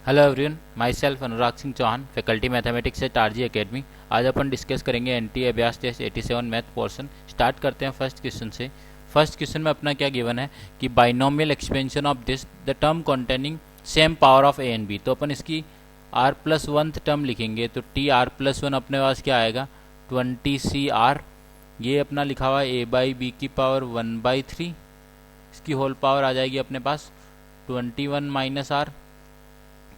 Hello everyone, myself Anurag Singh Chauhan, faculty mathematics at RG academy. आज अपन discuss करेंगे NT Abhyas test 87 math portion. Start करते हैं फर्स्ट क्वेश्चन से। फर्स्ट क्वेश्चन में अपना क्या गिवन है कि binomial expansion of this the term containing same power of A and B. तो अपन इसकी आर प्लस वन टर्म लिखेंगे तो टी आर प्लस वन अपने पास क्या आएगा 20 CR। ये अपना लिखा हुआ है ए बाई बी की पावर 1/3, इसकी होल पावर आ जाएगी अपने पास 21 माइनस आर।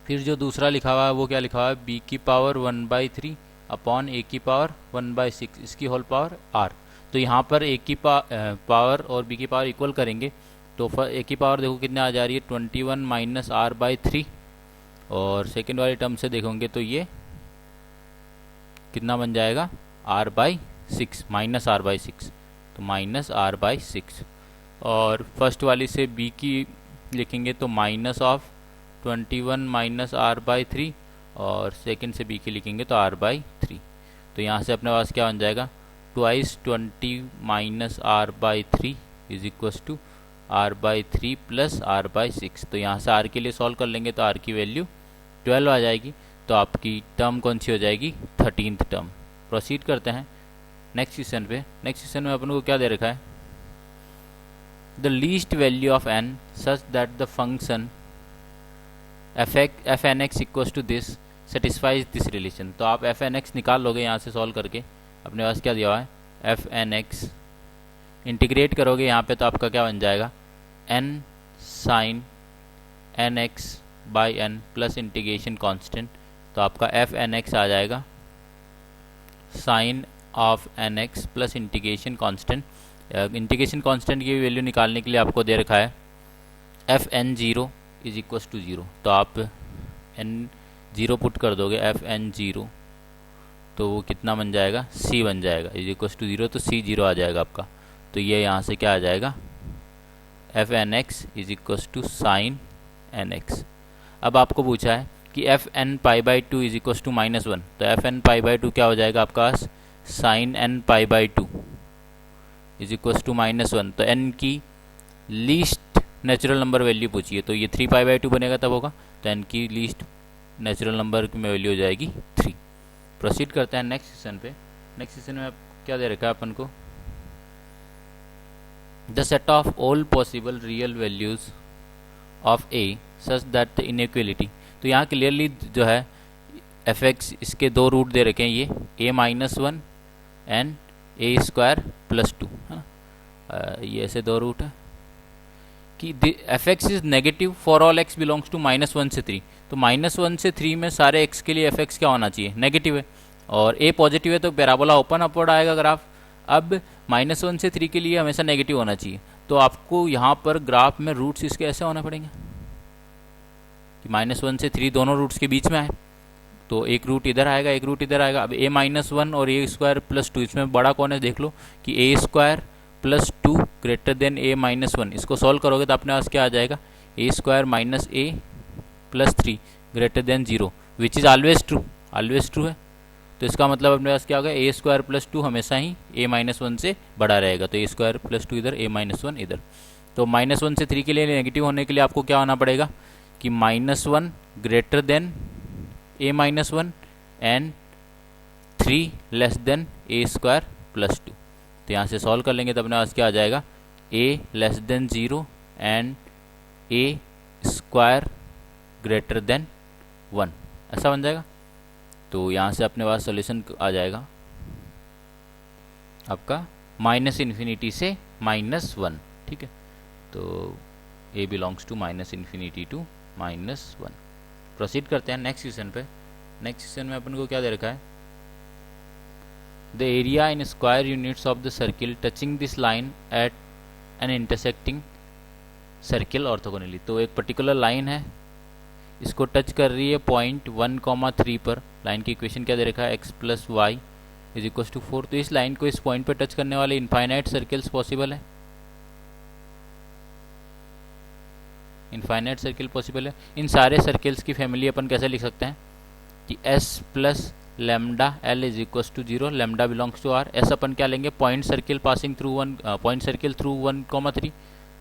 फिर जो दूसरा लिखा हुआ है वो क्या लिखा हुआ है बी की पावर 1/3 अपॉन ए की पावर 1/6, इसकी होल पावर आर। तो यहाँ पर ए की पावर और बी की पावर इक्वल करेंगे तो ए की पावर देखो कितने आ जा रही है 21 माइनस R/3, और सेकेंड वाली टर्म से देखोगे तो ये कितना बन जाएगा R/6 माइनस R/6, तो माइनस R/6। और फर्स्ट वाली से बी की लिखेंगे तो माइनस ऑफ 21 माइनस R/3, और सेकंड से बी की लिखेंगे तो R/3। तो यहाँ से अपने पास क्या बन जाएगा 2/20 minus R/3 is equal to R/3 plus R/6। तो यहाँ से R के लिए सॉल्व कर लेंगे तो R की वैल्यू 12 आ जाएगी। तो आपकी टर्म कौन सी हो जाएगी 13th टर्म। प्रोसीड करते हैं नेक्स्ट क्वेश्चन पे। नेक्स्ट क्वेश्चन में अपन को क्या दे रखा है, the least value of n such that the function F N X equal to this satisfies this relation. तो आप एफ एन एक्स निकाल लोगे यहाँ से सॉल्व करके। अपने पास क्या दिया हुआ है एफ एन एक्स, इंटीग्रेट करोगे यहाँ पे तो आपका क्या बन जाएगा N sine N X by N plus integration constant. तो आपका एफ एन एक्स आ जाएगा sine of N X plus integration constant. Integration constant की वैल्यू निकालने के लिए आपको दे रखा है F N zero is equal to zero. तो आप एन ज़ीरो पुट कर दोगे एफ एन ज़ीरो, तो वो कितना बन जाएगा सी बन जाएगा इज इक्व टू ज़ीरो, तो सी जीरो आ जाएगा आपका। तो ये यहाँ से क्या आ जाएगा F N X is equal to sine N X. अब आपको पूछा है कि F N pi by two is equal to -1, तो F N pi by two क्या हो जाएगा आपका sine N pi by two is equal to -1। तो एन की लीस्ट नेचुरल नंबर वैल्यू पूछिए, तो ये 3π/2 बनेगा तब होगा। तो एन की लीस्ट नेचुरल नंबर में वैल्यू हो जाएगी 3। प्रोसीड करते हैं नेक्स्ट क्वेश्चन पे। नेक्स्ट क्वेश्चन में क्या दे रखा है अपन को, the set of all possible real values of A such that the inequality. तो यहाँ क्लियरली जो है एफ एक्स इसके दो रूट दे रखे हैं, ये a-1 एंड a² + 2 है ना। ये ऐसे दो रूट है कि F X is negative for all X belongs to -1 से 3। तो -1 से 3 में सारे एक्स के लिए एफ एक्स क्या होना चाहिए नेगेटिव है, और ए पॉजिटिव है तो पैराबोला ओपन अपवर्ड आएगा ग्राफ। अब -1 से 3 के लिए हमेशा नेगेटिव होना चाहिए, तो आपको यहाँ पर ग्राफ में रूट्स इसके ऐसे होने पड़ेंगे कि -1 से 3 दोनों रूट्स के बीच में आए। तो एक रूट इधर आएगा एक रूट इधर आएगा। अब a-1 और a² + 2 इसमें बड़ा कौन है देख लो कि a² + 2 ग्रेटर देन a-1। इसको सॉल्व करोगे तो अपने पास क्या आ जाएगा a² - a + 3 greater than 0, which is always true है। तो इसका मतलब अपने पास क्या होगा a² + 2 हमेशा ही a-1 से बड़ा रहेगा। तो a² + 2 इधर a-1 इधर। तो -1 से 3 के लिए नेगेटिव होने के लिए आपको क्या होना पड़ेगा कि -1 greater than a-1 and 3 less than a² + 2। तो यहाँ से सॉल्व कर लेंगे तो अपने पास क्या आ जाएगा a less than 0 and a² greater than 1, ऐसा बन जाएगा। तो यहाँ से अपने पास सॉल्यूशन आ जाएगा आपका -∞ से -1, ठीक है। तो a belongs to -∞ to -1। Proceed करते हैं नेक्स्ट क्वेश्चन पे। नेक्स्ट क्वेश्चन में अपन को क्या दे रखा है, the area in square units of the circle touching this line at an intersecting circle orthogonally. तो एक पर्टिकुलर लाइन है, इसको टच कर रही है पॉइंट 1,3 पर। लाइन की इक्वेशन क्या दे रखा है x + y is equal to 4। तो इस लाइन को इस पॉइंट पर टच करने वाले इनफाइनाइट सर्किल्स पॉसिबल है, इनफाइनाइट सर्किल पॉसिबल है। इन सारे सर्किल्स की फैमिली अपन कैसे लिख सकते हैं कि s + λl is equal to 0, lambda belongs to r। s अपन क्या लेंगे point circle passing through point circle through 1,3,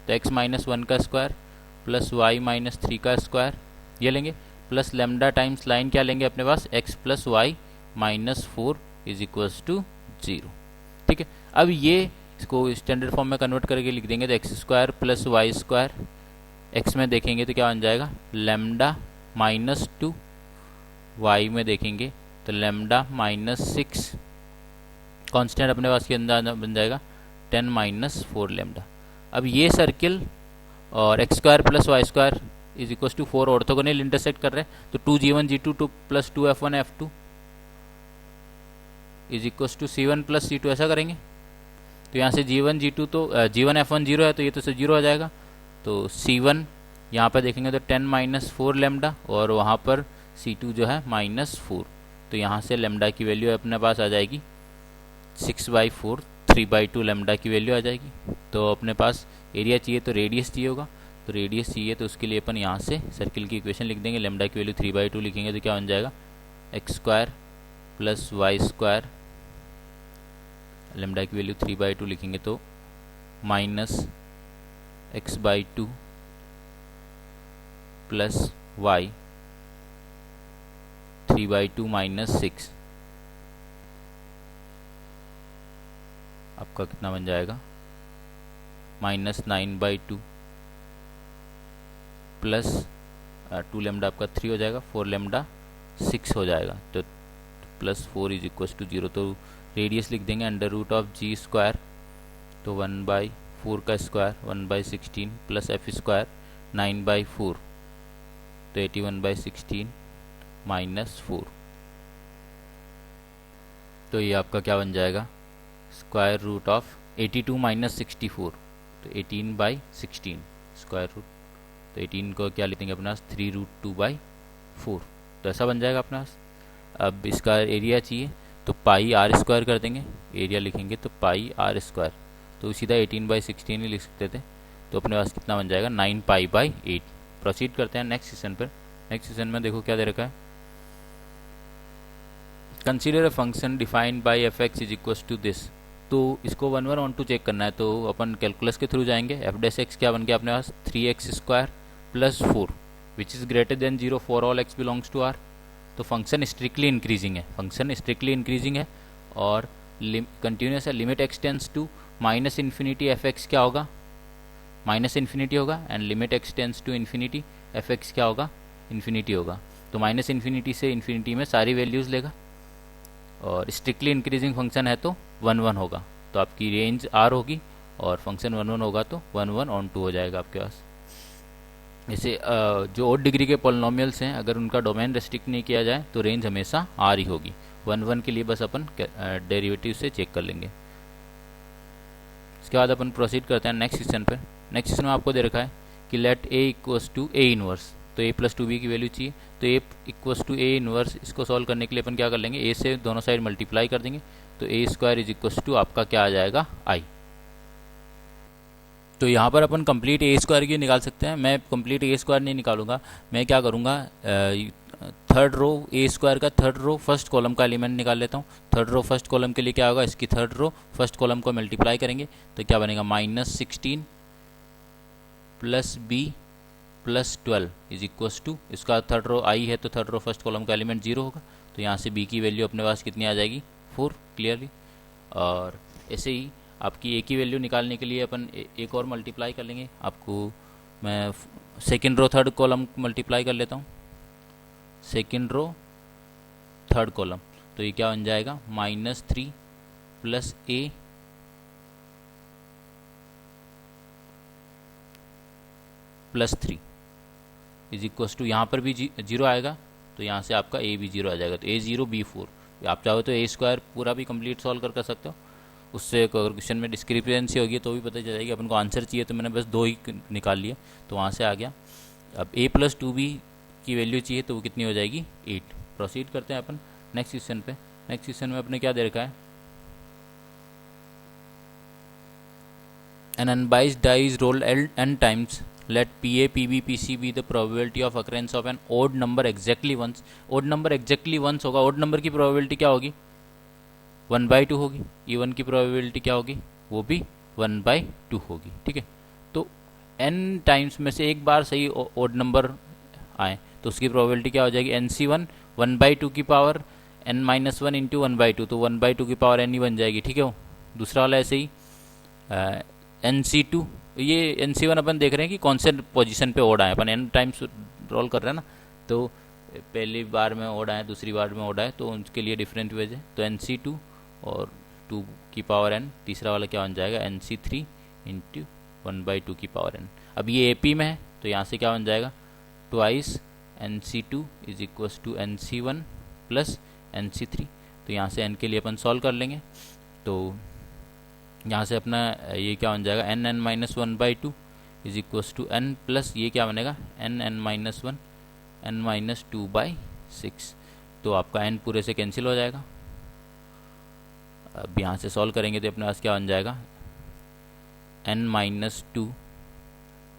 तो x - 1 का स्क्वायर प्लस y - 3 का स्क्वायर ये लेंगे। प्लस लेमडा टाइम्स लाइन क्या लेंगे अपने पास, x plus y minus 4 is equals to 0। ठीक है, अब ये इसको स्टैंडर्ड फॉर्म में कन्वर्ट करके लिख देंगे तो x square plus Y square, X में देखेंगे तो क्या बन जाएगा लेमडा माइनस 2, वाई में देखेंगे तो लेमडा माइनस 6, कांस्टेंट अपने पास के अंदर बन जाएगा 10 माइनस 4 लेमडा। अब ये सर्किल और X square plus Y square is equal to 4 orthogonal intersect कर रहे हैं, तो 2g1 g2 plus 2f1 f2 is equal to c1 plus c2 ऐसा करेंगे। तो यहाँ से g1 g2 तो g1 f1 0 है तो ये तो 0 हो जाएगा, तो c1 यहाँ पर देखेंगे तो 10 माइनस 4 लेमडा और वहाँ पर c2 जो है माइनस 4, तो यहाँ से लेमडा की वैल्यू अपने पास आ जाएगी 6/4, 3/2 लेमडा की वैल्यू आ जाएगी। तो अपने पास एरिया चाहिए तो रेडियस चाहिए होगा, तो रेडियस चाहिए तो उसके लिए अपन यहाँ से सर्किल की इक्वेशन लिख देंगे, लेमडा की वैल्यू 3/2 लिखेंगे तो क्या बन जाएगा x square plus Y square, lambda की वैल्यू 3/2 लिखेंगे तो minus x/2 plus Y 3/2 minus 6, आपका कितना बन जाएगा माइनस 9/2 प्लस 2 लेमडा आपका 3 हो जाएगा, 4 लेमडा 6 हो जाएगा, तो प्लस 4 इज इक्वल टू 0। तो रेडियस लिख देंगे under root of G square, तो 1/4 का स्क्वायर 1/16 प्लस एफ स्क्वायर 9/4, तो 81/16 माइनस 4, तो ये आपका क्या बन जाएगा स्क्वायर रूट ऑफ 82 माइनस 64, तो 18/16 स्क्वायर रूट, तो 18 को क्या लेते हैं अपने पास 3√2/4, तो ऐसा बन जाएगा अपने पास। अब इसका एरिया चाहिए तो पाई आर स्क्वायर कर देंगे, एरिया लिखेंगे तो पाई आर स्क्वायर, तो सीधा 18/16 ही लिख सकते थे, तो अपने पास कितना बन जाएगा 9π/8। प्रोसीड करते हैं नेक्स्ट सेशन पर। नेक्स्ट सेशन में देखो क्या दे रखा है, consider a function defined by F X is equal to this. तो इसको 1 1 ऑन टू चेक करना है, तो अपन कैलकुलस के थ्रू जाएंगे। एफ डैश एक्स क्या बन गया अपने पास 3x square plus 4 which is greater than 0 for all x belongs to r। तो फंक्शन स्ट्रिक्टली इंक्रीजिंग है, फंक्शन स्ट्रिक्टली इंक्रीजिंग है और कंटिन्यूस है। Limit X tends to minus infinity F X क्या होगा माइनस इन्फिनिटी होगा, and limit X tends to infinity F X क्या होगा इन्फिनिटी होगा। तो माइनस इन्फिनिटी से इन्फिनिटी में सारी वैल्यूज़ लेगा और स्ट्रिक्टली इंक्रीजिंग फंक्शन है तो 1 1 होगा, तो आपकी रेंज आर होगी और फंक्शन 1 1 होगा तो 1 1 ऑन 2 हो जाएगा आपके पास। जैसे जो ओड डिग्री के पॉलिनोमियल्स हैं अगर उनका डोमेन रेस्ट्रिक्ट नहीं किया जाए तो रेंज हमेशा आर ही होगी। 1 1 के लिए बस अपन डेरिवेटिव से चेक कर लेंगे। इसके बाद अपन प्रोसीड करते हैं नेक्स्ट सेक्शन पर। नेक्स्ट सेक्शन में आपको दे रखा है कि let A equals to A inverse, तो ए प्लस 2b की वैल्यू चाहिए, तो A equals to A inverse, इसको सॉल्व करने के लिए अपन क्या कर लेंगे ए से दोनों साइड मल्टीप्लाई कर देंगे, तो ए स्क्वायर इज इक्वल्स टू आपका क्या आ जाएगा आई। तो यहाँ पर अपन कंप्लीट ए स्क्वायर की निकाल सकते हैं, मैं कंप्लीट ए स्क्वायर नहीं निकालूंगा, मैं क्या करूँगा थर्ड रो ए स्क्वायर का थर्ड रो फर्स्ट कॉलम का एलिमेंट निकाल लेता हूँ। थर्ड रो फर्स्ट कॉलम के लिए क्या होगा, इसकी थर्ड रो फर्स्ट कॉलम को मल्टीप्लाई करेंगे तो क्या बनेगा -16 plus B plus 12 is equals to, इसका थर्ड रो आई है तो थर्ड रो फर्स्ट कॉलम का एलिमेंट 0 होगा, तो यहाँ से बी की वैल्यू अपने पास कितनी आ जाएगी 4 क्लियरली। और ऐसे ही आपकी ए की वैल्यू निकालने के लिए अपन एक और मल्टीप्लाई कर लेंगे। आपको मैं second row third column multiply कर लेता हूँ, सेकेंड रो थर्ड कॉलम, तो ये क्या बन जाएगा -3 plus A plus 3 is equals to, यहाँ पर भी 0 आएगा तो यहाँ से आपका ए भी 0 आ जाएगा, तो ए 0 बी 4। आप चाहो तो ए स्क्वायर पूरा भी कंप्लीट सॉल्व कर सकते हो, उससे अगर क्वेश्चन में डिस्क्रिपेंसी होगी तो भी पता चल जाएगी। अपन को आंसर चाहिए तो मैंने बस 2 ही निकाल लिए तो वहाँ से आ गया। अब a प्लस 2b की वैल्यू चाहिए तो वो कितनी हो जाएगी 8। प्रोसीड करते हैं अपन नेक्स्ट क्वेश्चन पे। नेक्स्ट क्वेश्चन में अपने क्या दे रखा है, an unbiased die is rolled n times, let PA, PB, PC be the probability of occurrence of an odd number exactly once। odd number exactly once होगा, odd number की probability क्या होगी 1/2 होगी, even की probability क्या होगी वो भी 1/2 होगी। ठीक है, तो n टाइम्स में से एक बार सही odd number आए तो उसकी प्रोबेबिलिटी क्या हो जाएगी, NC1 1/2 की पावर n-1 इंटू 1/2, तो 1/2 की पावर n ही बन जाएगी, ठीक है। वो दूसरा वाला ऐसे ही NC2, ये NC1 अपन देख रहे हैं कि कौन से पोजीशन पे ओड आए, अपन n टाइम्स रोल कर रहे हैं ना, तो पहली बार में ओड आए, दूसरी बार में ओड आए, तो उनके लिए डिफरेंट वेज है। तो NC2 और 2 की पावर n, तीसरा वाला क्या बन जाएगा NC3 इंटू 1/2 की पावर n। अब ये AP में है तो यहाँ से क्या बन जाएगा, twice NC2 is equals to NC1 plus NC3। तो यहाँ से n के लिए अपन सॉल्व कर लेंगे, तो यहाँ से अपना ये क्या बन जाएगा n(n-1/2) is equals to n plus ये क्या बनेगा n(n-1) n-2/6। तो आपका n पूरे से कैंसिल हो जाएगा। अब यहाँ से सॉल्व करेंगे तो अपने पास क्या बन जाएगा n-2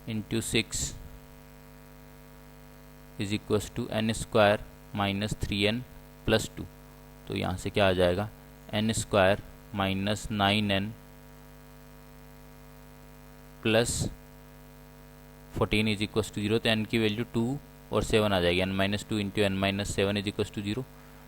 into 6 is equals to n² minus 3n plus 2। तो यहाँ से क्या आ जाएगा n² minus 9n plus 14 is equals to 0। तो n की वैल्यू 2 और 7 आ जाएगी, n-2 into n-7 is equals to 0।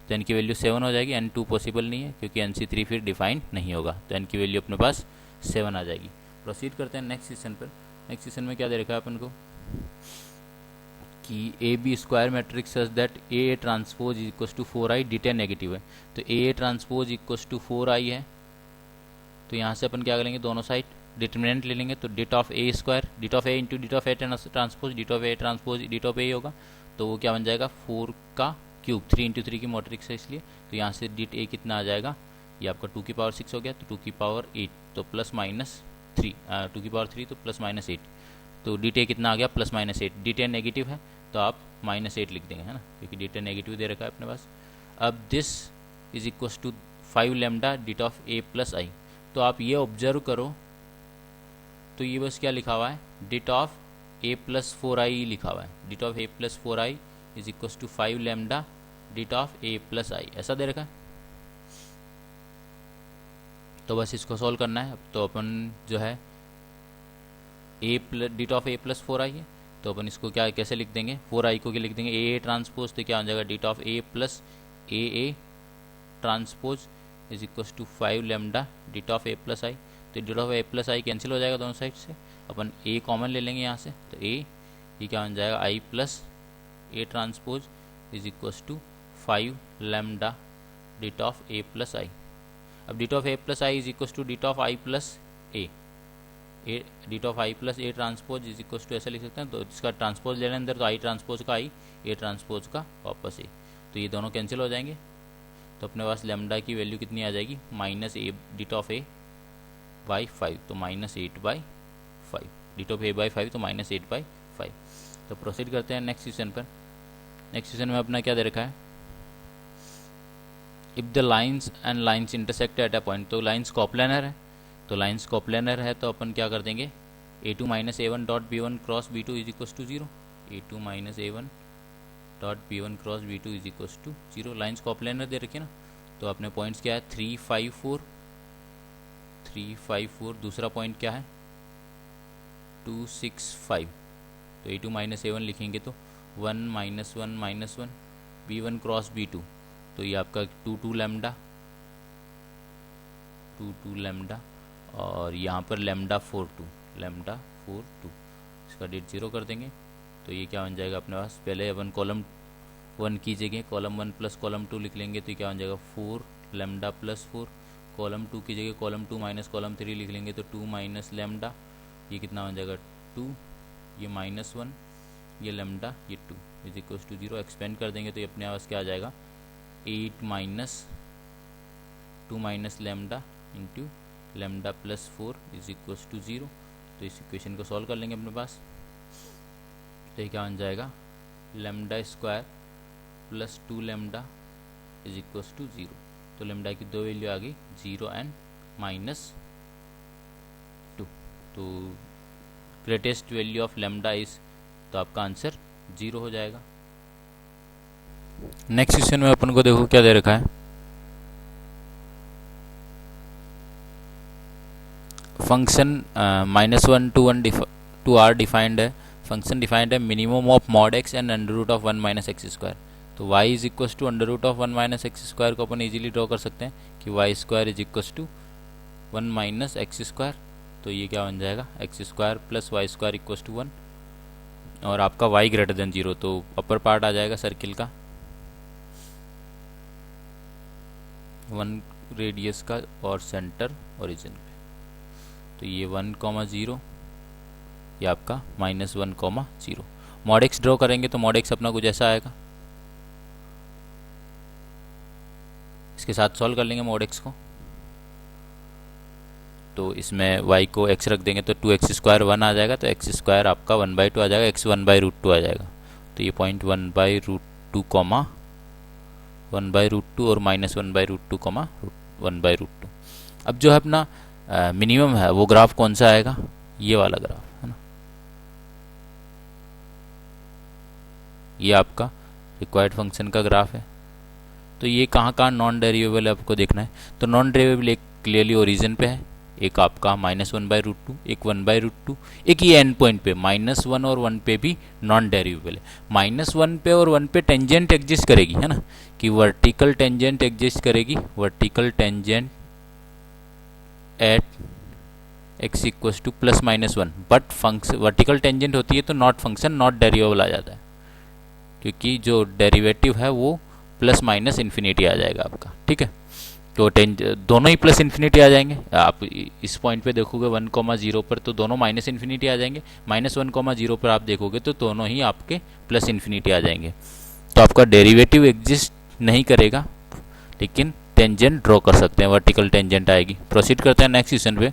तो n की वैल्यू 7 हो जाएगी, n2 पॉसिबल नहीं है क्योंकि NC3 फिर डिफाइन नहीं होगा, तो n की वैल्यू अपने पास 7 आ जाएगी। प्रोसीड करते हैं नेक्स्ट क्वेश्चन पर। नेक्स्ट क्वेश्चन में क्या दे रखा है अपन को कि AB square matrix such that AA transpose is equals to 4i D10 negative है। तो AA transpose equals to 4i है, तो यहाँ से अपन क्या करेंगे, दोनों साइड डिटर्मिनेंट ले लेंगे। तो det of A square, det of A into det of A transpose, det of A transpose det of A होगा, तो वो क्या बन जाएगा 4 का क्यूब, 3 इंटू 3 की मैट्रिक्स है इसलिए। तो यहाँ से डिट A कितना आ जाएगा, ये आपका 2 की पावर 6 हो गया, तो 2 की पावर 8, तो प्लस माइनस 3, 2 की पावर 3 तो प्लस माइनस 8। तो डिट A कितना आ गया प्लस माइनस 8। डिट A नेगेटिव है तो आप -8 लिख देंगे, है ना, क्योंकि डिट A नेगेटिव दे रखा है अपने पास। अब this is equals to 5 lambda det of A plus I. तो आप ये ऑब्जर्व करो, तो ये बस क्या लिखा हुआ है, det of A plus 4i लिखा हुआ है। Det of A plus 4i is equals to 5 lambda det of A plus I, ऐसा दे रखा है। तो बस इसको सॉल्व करना है। तो अपन जो है det of A plus 4i है, तो अपन इसको क्या कैसे लिख देंगे, 4i को क्या लिख देंगे AA ट्रांसपोज, तो क्या हो जाएगा det of A plus AA transpose is equals to 5 lambda det of A plus I. तो det of A plus I cancel हो जाएगा दोनों साइड से, अपन A कॉमन ले लेंगे यहाँ से, तो A ये क्या बन जाएगा I plus A transpose is equals to 5 lambda det of A plus I. अब det of A plus I is equals to det of I plus A, det of I plus A transpose is equals to ऐसा लिख सकते हैं। तो इसका transpose ले लें अंदर, तो I ट्रांसपोज का I, A ट्रांसपोज का वापस A, तो ये दोनों कैंसिल हो जाएंगे। तो अपने पास लैम्डा की वैल्यू कितनी आ जाएगी -A det of A by 5, तो -8/5, डिट ऑफ A बाई 5 तो -8/5। तो प्रोसीड करते हैं नेक्स्ट क्वेश्चन पर। नेक्स्ट क्वेश्चन में अपना क्या दे रखा है, if the lines and lines intersect at a point. तो लाइन्स कोप्लानर है, तो लाइन्स कोप्लानर है तो अपन क्या कर देंगे A2 minus A1 dot B1 cross B2 is equals to 0। A2 minus A1 dot B1 cross B2 is equals to 0। Lines coplanar दे रखी है ना, तो अपने पॉइंट्स क्या है 3, 5, 4, 3, 5, 4। दूसरा पॉइंट क्या है 2, 6, 5। तो A2 माइनस A1 लिखेंगे तो 1 -1 -1 B1 क्रॉस B2, तो ये आपका 2, 2 लैम्डा 2, 2 लैम्डा, और यहाँ पर लैम्डा 4, 2 इसका डेट 0 कर देंगे। तो ये क्या बन जाएगा अपने पास, पहले अपन कॉलम 1 की जगह कॉलम 1 प्लस कॉलम 2 लिख लेंगे, तो ये क्या बन जाएगा 4 लैम्डा प्लस 4। कॉलम 2 की जगह कॉलम 2 माइनस कॉलम 3 लिख लेंगे, तो 2 माइनस लैम्डा, ये कितना बन जाएगा 2, ये -1, ये लैम्डा, ये 2 इज इक्वल्स टू 0। एक्सपेंड कर देंगे तो ये अपने पास क्या आ जाएगा 8 minus 2 minus lambda into lambda plus 4 is equals to 0। तो इस इक्वेशन को सॉल्व कर लेंगे अपने पास, तो ये क्या बन जाएगा lambda square plus 2 lambda is equals to 0। तो लैम्डा की दो वैल्यू आ गई 0 एंड -2। तो greatest value of lambda is, तो आपका आंसर 0 हो जाएगा। नेक्स्ट क्वेश्चन में अपन को देखो क्या दे रखा है, function -1 to 1 to r defined है फंक्शन डिफाइंड है minimum of mod X and under root of 1 minus X square. तो y is equal to under root of 1 minus X square को अपन इजीली ड्रॉ कर सकते हैं कि Y square is equal to 1 minus X square. तो ये क्या बन जाएगा, x square plus Y square equal to 1, और आपका y ग्रेटर देन 0, तो अपर पार्ट आ जाएगा सर्किल का 1 रेडियस का और सेंटर ओरिजिन पे। तो ये 1,0, ये आपका -1,0। मॉड एक्स ड्रॉ करेंगे तो मॉड एक्स अपना कुछ ऐसा आएगा, इसके साथ सॉल्व कर लेंगे मॉड एक्स को। तो इसमें y को x रख देंगे तो 2x स्क्वायर 1 आ जाएगा, तो x स्क्वायर आपका 1/2 आ जाएगा, x 1/√2 आ जाएगा। तो ये पॉइंट 1/√2 कॉमा 1/√2 और -1/√2 कॉमा 1/√2। अब जो है अपना मिनिमम है वो ग्राफ कौन सा आएगा, ये वाला ग्राफ है ना, ये आपका रिक्वायर्ड फंक्शन का ग्राफ है। तो ये कहाँ कहाँ नॉन डेरिवेबल है आपको देखना है। तो नॉन डेरिवेबल एक क्लियरली ओरिजिन पे है, एक आपका -1/√2, एक 1/√2, एक ये एंड पॉइंट पे -1 और 1 पे भी नॉन डेरिवेबल है। -1 पे और 1 पे टेंजेंट एग्जिस्ट करेगी, है ना, कि वर्टिकल टेंजेंट एग्जिस्ट करेगी, vertical tangent at x equals to +-1, but function vertical tangent होती है तो नॉट फंक्शन नॉट डेरिवेबल आ जाता है, क्योंकि जो डेरिवेटिव है वो +- इन्फिनिटी आ जाएगा आपका, ठीक है। तो दोनों ही +∞ आ जाएंगे। आप इस पॉइंट पे देखोगे 1,0 पर तो दोनों -∞ आ जाएंगे, -1,0 पर आप देखोगे तो दोनों ही आपके +∞ आ जाएंगे। तो आपका डेरिवेटिव एग्जिस्ट नहीं करेगा, लेकिन टेंजेंट ड्रॉ कर सकते हैं, वर्टिकल टेंजेंट आएगी। प्रोसीड करते हैं नेक्स्ट क्वेश्चन पे।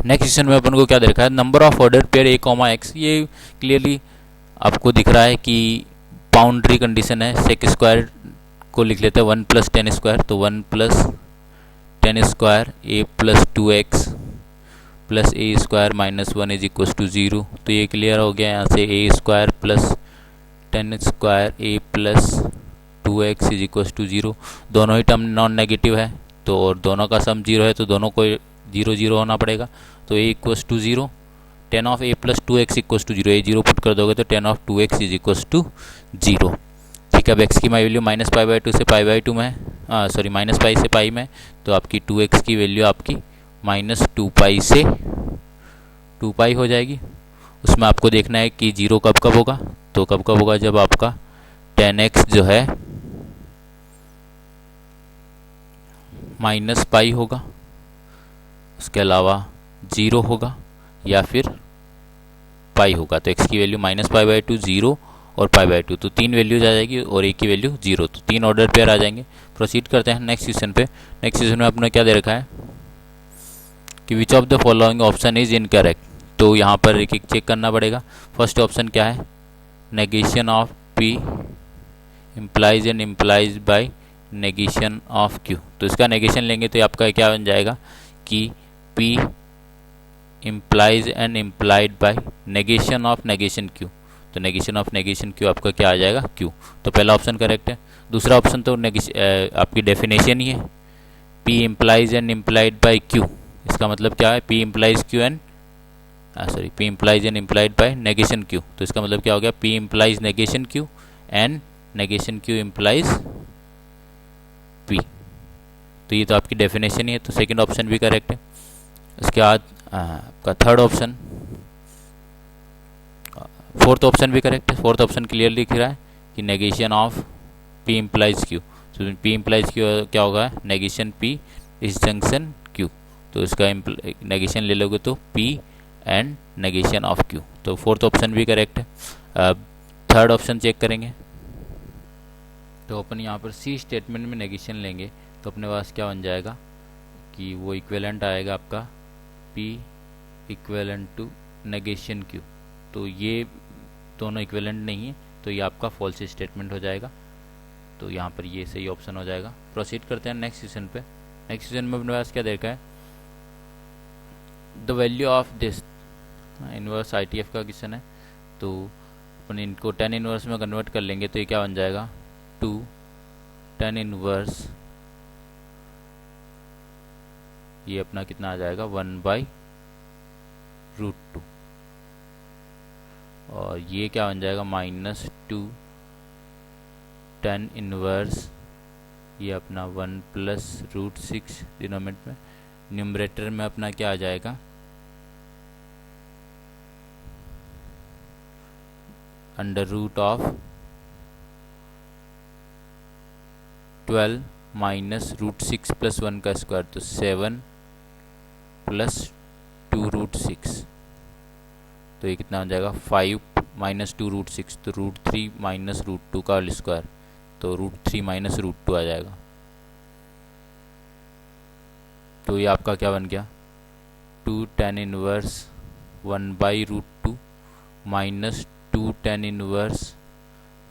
नेक्स्ट क्वेश्चन में अपन को क्या दे रखा है, number of order pair a, x। ये क्लियरली आपको दिख रहा है कि बाउंड्री कंडीशन है। सेक स्क्वायर को लिख लेते हैं 1 + 10 स्क्वायर, तो 1 + 10 square a + 2x + a square -1 is equal to 0। तो ये क्लियर हो गया यहाँ से, a square + 10 square a + 2x is equal to 0। दोनों ही टर्म नॉन नेगेटिव है, तो और दोनों का सम 0 है, तो दोनों को 0 0 होना पड़ेगा। तो a equal to 0, 10 of a + 2x equal to 0, a 0 put कर दोगे तो 10 of 2x is equal to 0। ठीक है, अब x की वैल्यू -π/2 से π/2 में, सॉरी -π से π में, तो आपकी 2x की वैल्यू आपकी -2π से 2π हो जाएगी। उसमें आपको देखना है कि 0 कब कब होगा, तो कब कब होगा जब आपका 10x जो है -π होगा, उसके अलावा 0 होगा या फिर π होगा। तो x की वैल्यू -π/2, 0 और π/2, तो 3 वैल्यूज आ जाएगी और a की वैल्यू 0, तो 3 ऑर्डर पेयर आ जाएंगे। प्रोसीड करते हैं नेक्स्ट क्वेश्चन पे। नेक्स्ट क्वेश्चन में अपने क्या दे रखा है कि which of the following option is incorrect. तो यहाँ पर एक एक चेक करना पड़ेगा। फर्स्ट ऑप्शन क्या है, negation of p implies and implies by negation of q। तो इसका नेगेशन लेंगे तो आपका क्या बन जाएगा कि p implies and implied by negation of negation q। तो नेगेशन ऑफ नेगेशन q आपका क्या आ जाएगा, q। तो पहला ऑप्शन करेक्ट है। दूसरा ऑप्शन तो आपकी डेफिनेशन ही है, p implies and implied by q। इसका मतलब क्या है, p implies q and p implies and implied by negation q। तो इसका मतलब क्या हो गया, p implies negation q and negation q implies p। तो ये तो आपकी डेफिनेशन ही है, तो सेकंड ऑप्शन भी करेक्ट है। उसके बाद आपका थर्ड ऑप्शन, फोर्थ ऑप्शन भी करेक्ट है। फोर्थ ऑप्शन क्लियरली लिख रहा है कि negation of p implies q। तो p इम्प्लाइज q क्या होगा, नेगेशन p इस जंक्शन q। तो इसका नेगेशन ले लोगे तो p and negation of q। तो फोर्थ ऑप्शन भी करेक्ट है। अब थर्ड ऑप्शन चेक करेंगे। तो अपन यहाँ पर सी स्टेटमेंट में नेगेशन लेंगे तो अपने पास क्या बन जाएगा कि वो इक्विवेलेंट आएगा आपका p equivalent to negation q। तो ये दोनों इक्विवेलेंट नहीं है, तो ये आपका फॉल्स स्टेटमेंट हो जाएगा। तो यहाँ पर ये सही ऑप्शन हो जाएगा। प्रोसीड करते हैं नेक्स्ट क्वेश्चन पे। नेक्स्ट क्वेश्चन में अपने पास क्या देखा है, the value of this inverse ITF का क्वेश्चन है। तो अपन इनको tan इनवर्स में कन्वर्ट कर लेंगे तो ये क्या बन जाएगा, 2 tan इनवर्स, ये अपना कितना आ जाएगा 1/√2। और ये क्या बन जाएगा -2 tan इनवर्स ये अपना 1 प्लस √6 डिनोमिनेटर में, न्यूमरेटर में अपना क्या आ जाएगा √12 माइनस √6 प्लस 1 का स्क्वायर, तो 7 प्लस 2 √6, तो ये कितना हो जाएगा 5 माइनस 2 √6, तो √3 माइनस √2 का होल स्क्वायर, तो √3 माइनस √2 आ जाएगा। तो ये आपका क्या बन गया 2 tan inverse 1/√2 minus 2 tan inverse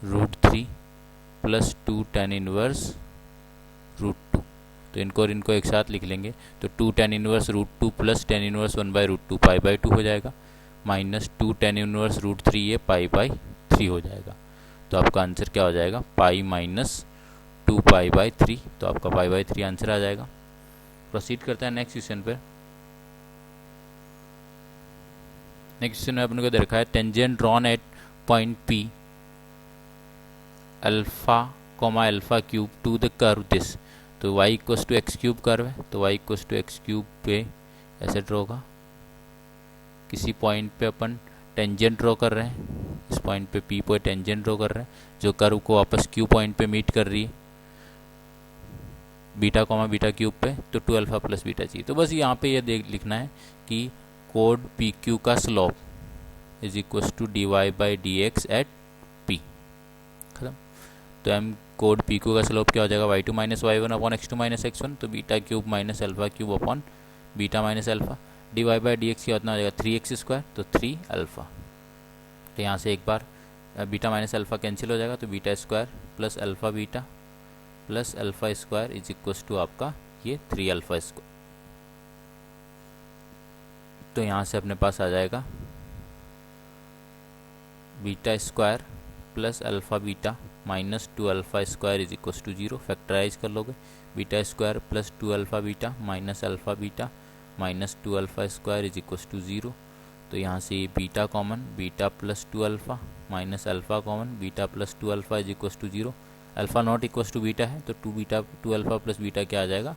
√3 plus 2 tan inverse √2। तो इनको और इनको एक साथ लिख लेंगे, तो 2 tan inverse √2 plus tan inverse 1/√2 π/2 हो जाएगा, माइनस 2 tan इनवर्स √3 ये π/3 हो जाएगा। तो आपका आंसर क्या हो जाएगा पाई माइनस 2 π/3, तो आपका π/3 आंसर आ जाएगा। प्रोसीड करते हैं नेक्स्ट क्वेश्चन पे। नेक्स्ट क्वेश्चन में अपने को दे रखा है tangent drawn at point P alpha comma alpha cube to the curve this, तो y equals to x cube curve है, तो y equals to x cube पे ऐसे ड्रॉ होगा। किसी पॉइंट पे अपन टेंजेंट ड्रॉ कर रहे हैं, इस पॉइंट पे P पे टेंजेंट ड्रॉ कर रहे हैं जो कर्व को वापस Q पॉइंट पे मीट कर रही है बीटा कॉमा बीटा क्यूब पे, तो 2 अल्फा प्लस बीटा चाहिए। तो बस यहाँ पे ये देख लिखना है कि कोड PQ का slope is equal to dy/dx at P, खत्म। तो हम कोड PQ का स्लोप क्या हो जाएगा y2 minus y1 upon x2 minus x1, तो beta cube minus alpha cube upon beta minus alpha, dy/dx क्या होता हो जाएगा 3x², तो 3 अल्फा। तो यहाँ से एक बार बीटा माइनस अल्फा कैंसिल हो जाएगा, तो beta square plus alpha beta plus alpha square is equal to आपका ये 3 अल्फा स्क्वायर। तो यहाँ से अपने पास आ जाएगा beta square plus alpha beta minus 2 alpha square is equal to 0, factorise कर लोगे, beta square plus 2 alpha beta minus alpha beta minus 2 alpha square is equal to 0। तो यहाँ से ये beta common, beta plus 2 alpha minus alpha common, beta plus 2 alpha is equal to 0, alpha not equal to beta है, तो 2 alpha plus beta क्या आ जाएगा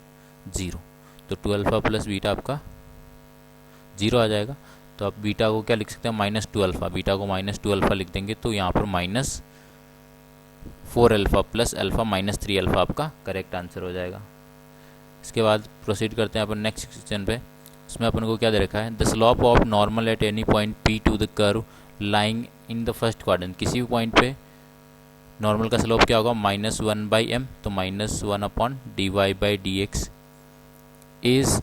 0, तो 2 अल्फा प्लस बीटा आपका 0 आ जाएगा। तो आप बीटा को क्या लिख सकते हैं -2 अल्फा, बीटा को -2 अल्फा लिख देंगे, तो यहाँ पर -4 अल्फा प्लस अल्फा -3 अल्फा आपका करेक्ट आंसर हो जाएगा। इसके बाद प्रोसीड करते हैं अपन नेक्स्ट क्वेश्चन पे। इसमें अपन को क्या दे रखा है the slope of normal at any point P to the curve lying in the first quadrant, किसी भी पॉइंट पे नॉर्मल का स्लोप क्या होगा -1/m, तो -1 upon dy/dx is